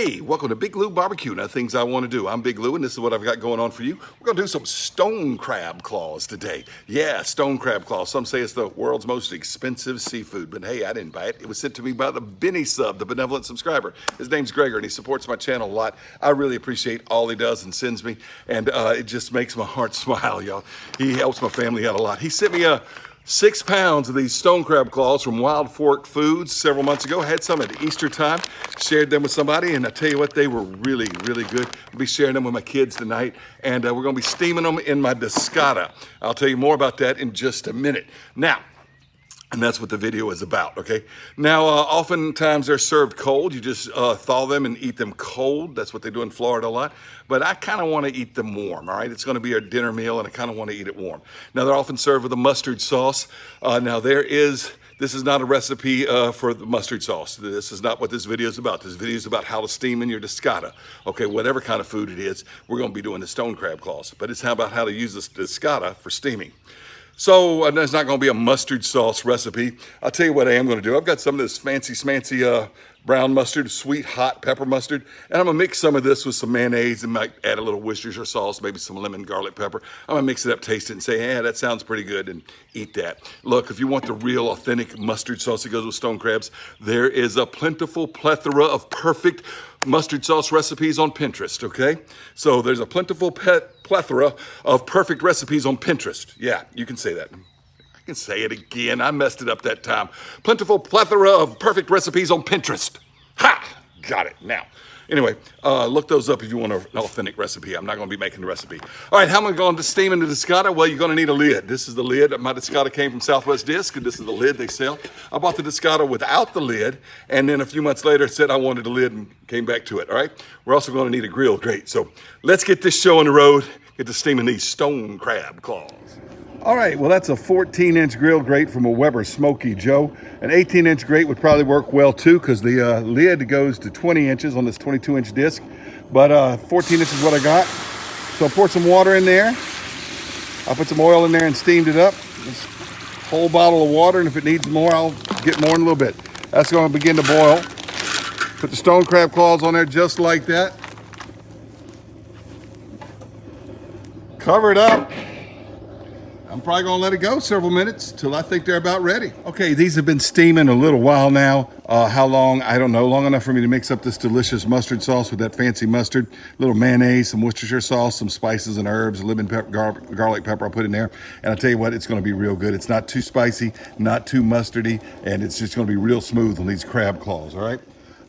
Hey, welcome to Big Lou Barbecue. Now, things I want to do. I'm Big Lou, and this is what I've got going on for you. We're going to do some stone crab claws today. Yeah, stone crab claws. Some say it's the world's most expensive seafood, but hey, I didn't buy it. It was sent to me by the Benny Sub, the benevolent subscriber. His name's Gregor, and he supports my channel a lot. I really appreciate all he does and sends me, and it just makes my heart smile, y'all. He helps my family out a lot. He sent me 6 pounds of these stone crab claws from Wild Fork Foods several months ago. Had some at Easter time, shared them with somebody, and I tell you what, they were really, really good. I'll be sharing them with my kids tonight, and we're gonna be steaming them in my Discada. I'll tell you more about that in just a minute. Now, and that's what the video is about, okay? Now, oftentimes they're served cold. You just thaw them and eat them cold. That's what they do in Florida a lot. But I kind of want to eat them warm, all right? It's going to be a dinner meal, and I kind of want to eat it warm. Now, they're often served with a mustard sauce. This is not a recipe for the mustard sauce. This is not what this video is about. This video is about how to steam in your Discada. Okay, whatever kind of food it is, we're going to be doing the stone crab claws. But it's about how to use this Discada for steaming. So there's not going to be a mustard sauce recipe. I'll tell you what I am going to do. I've got some of this fancy smancy brown mustard, sweet hot pepper mustard, and I'm going to mix some of this with some mayonnaise and might add a little Worcestershire sauce, maybe some lemon garlic pepper. I'm going to mix it up, taste it, and say, yeah, that sounds pretty good, and eat that. Look, if you want the real authentic mustard sauce that goes with stone crabs, there is a plentiful plethora of perfect mustard sauce recipes on Pinterest, okay? So there's a plentiful plethora of perfect recipes on Pinterest. Yeah, you can say that. I can say it again. I messed it up that time. Plentiful plethora of perfect recipes on Pinterest. Ha! Got it. Now, anyway, look those up if you want an authentic recipe. I'm not going to be making the recipe. All right, how am I going to steam into Discada? Well, you're going to need a lid. This is the lid. My Discada came from Southwest Disc, and this is the lid they sell. I bought the Discada without the lid, and then a few months later said I wanted a lid and came back to it, all right? We're also going to need a grill grate. So let's get this show on the road, get to steaming these stone crab claws. All right, well, that's a 14-inch grill grate from a Weber Smoky Joe. An 18-inch grate would probably work well, too, because the lid goes to 20 inches on this 22-inch disc. But 14 inches is what I got. So I poured some water in there. I put some oil in there and steamed it up. This whole bottle of water, and if it needs more, I'll get more in a little bit. That's going to begin to boil. Put the stone crab claws on there just like that. Cover it up. I'm probably gonna let it go several minutes till I think they're about ready. Okay, these have been steaming a little while now. How long? I don't know. Long enough for me to mix up this delicious mustard sauce with that fancy mustard, a little mayonnaise, some Worcestershire sauce, some spices and herbs, lemon pepper, garlic pepper I'll put in there. And I'll tell you what, it's gonna be real good. It's not too spicy, not too mustardy, and it's just gonna be real smooth on these crab claws, all right?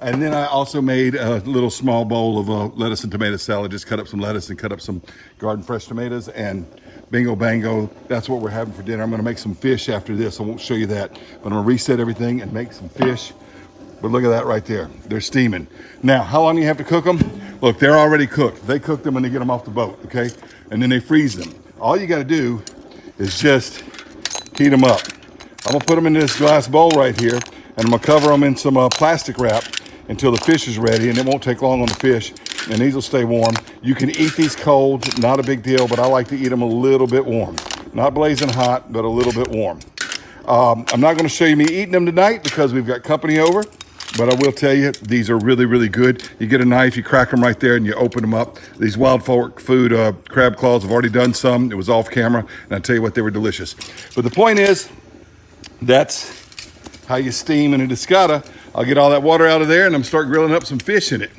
And then I also made a little small bowl of lettuce and tomato salad. Just cut up some lettuce and cut up some garden fresh tomatoes, and bingo bango, that's what we're having for dinner. I'm gonna make some fish after this. I won't show you that, but I'm gonna reset everything and make some fish. But look at that right there. They're steaming. Now, how long do you have to cook them? Look, they're already cooked. They cook them when they get them off the boat, okay? And then they freeze them. All you gotta do is just heat them up. I'm gonna put them in this glass bowl right here, and I'm gonna cover them in some plastic wrap until the fish is ready, and it won't take long on the fish, and these will stay warm. You can eat these cold, not a big deal, but I like to eat them a little bit warm. Not blazing hot, but a little bit warm. I'm not gonna show you me eating them tonight because we've got company over, but I will tell you, these are really, really good. You get a knife, you crack them right there, and you open them up. These Wild Fork Food crab claws, I've already done some. It was off camera, and I tell you what, they were delicious. But the point is, that's how you steam in a Discada. I'll get all that water out of there, and I'm start grilling up some fish in it.